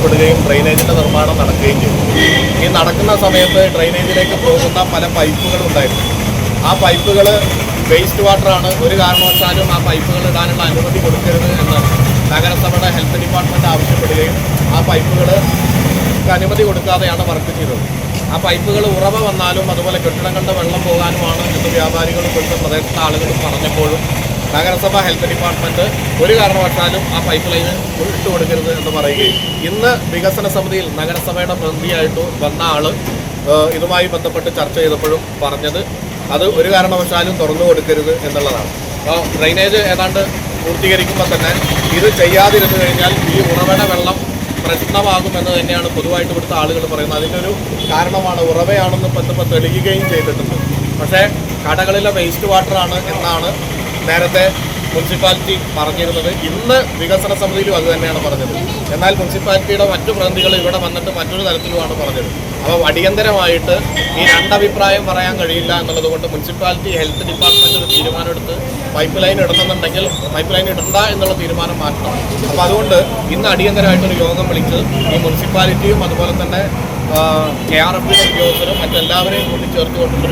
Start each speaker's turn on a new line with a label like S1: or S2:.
S1: ആവശ്യപ്പെടുകയും ഡ്രെയിനേജിൻ്റെ നിർമ്മാണം നടക്കുകയും ചെയ്തു. ഈ നടക്കുന്ന സമയത്ത് ഡ്രെയിനേജിലേക്ക് പോകുന്ന പല പൈപ്പുകളുണ്ടായിരുന്നു. ആ പൈപ്പുകൾ വേസ്റ്റ് വാട്ടറാണ്. ഒരു കാരണവശാലും ആ പൈപ്പുകൾ ഇടാനുള്ള അനുമതി കൊടുക്കരുത് എന്ന് നഗരസഭയുടെ ഹെൽത്ത് ഡിപ്പാർട്ട്മെൻറ്റ് ആവശ്യപ്പെടുകയും ആ പൈപ്പുകൾ അനുമതി കൊടുക്കാതെയാണ് വർക്ക് ചെയ്തത്. ആ പൈപ്പുകൾ ഉറവ വന്നാലും അതുപോലെ കെട്ടിടങ്ങളുടെ വെള്ളം പോകാനുമാണ് എന്ന് വ്യാപാരികളും ഇവിടുത്തെ പ്രദേശത്തെ ആളുകളും പറഞ്ഞപ്പോഴും നഗരസഭ ഹെൽത്ത് ഡിപ്പാർട്ട്മെൻറ്റ് ഒരു കാരണവശാലും ആ പൈപ്പ് ലൈന് ഇട്ട് കൊടുക്കരുത് എന്ന് പറയുകയും ഇന്ന് വികസന സമിതിയിൽ നഗരസഭയുടെ പ്രതിനിധിയായിട്ട് വന്ന ആൾ ഇതുമായി ബന്ധപ്പെട്ട് ചർച്ച ചെയ്തപ്പോഴും പറഞ്ഞത് അത് ഒരു കാരണവശാലും തുറന്നു കൊടുക്കരുത് എന്നുള്ളതാണ്. അപ്പോൾ ഡ്രെയിനേജ് ഏതാണ്ട് പൂർത്തീകരിക്കുമ്പോൾ തന്നെ ഇത് ചെയ്യാതിരുന്നു കഴിഞ്ഞാൽ ഈ ഉറവയുടെ വെള്ളം പ്രശ്നമാകുമെന്ന് തന്നെയാണ് പൊതുവായിട്ട് ഇവിടുത്തെ ആളുകൾ പറയുന്നത്. അതിൻ്റെ ഒരു കാരണമാണ് ഉറവയാണെന്ന് ഇപ്പോൾ തെളിയുകയും ചെയ്തിട്ടുണ്ട്. പക്ഷേ കടകളിലെ വേസ്റ്റ് വാട്ടറാണ് എന്നാണ് നേരത്തെ മുനിസിപ്പാലിറ്റി പറഞ്ഞിരുന്നത്. ഇന്ന് വികസന സമിതിയിലും അത് തന്നെയാണ് പറഞ്ഞത്. എന്നാൽ മുനിസിപ്പാലിറ്റിയുടെ മറ്റു പ്രതിനിധികൾ ഇവിടെ വന്നിട്ട് മറ്റൊരു തരത്തിലുമാണ് പറഞ്ഞത്. അപ്പോൾ അടിയന്തരമായിട്ട് ഈ രണ്ടഭിപ്രായം പറയാൻ കഴിയില്ല എന്നുള്ളത് കൊണ്ട് മുനിസിപ്പാലിറ്റി ഹെൽത്ത് ഡിപ്പാർട്ട്മെൻറ്റ് ഒരു തീരുമാനമെടുത്ത് പൈപ്പ് ലൈൻ ഇടുന്നുണ്ടെങ്കിൽ പൈപ്പ് ലൈൻ ഇടണ്ട എന്നുള്ള തീരുമാനം മാറ്റണം. അപ്പോൾ അതുകൊണ്ട് ഇന്ന് അടിയന്തരമായിട്ടൊരു യോഗം വിളിച്ച് ഈ മുനിസിപ്പാലിറ്റിയും അതുപോലെ തന്നെ KRFB ഉദ്യോഗസ്ഥരും മറ്റെല്ലാവരെയും കൂടി ചേർത്തുകൊണ്ടുള്ള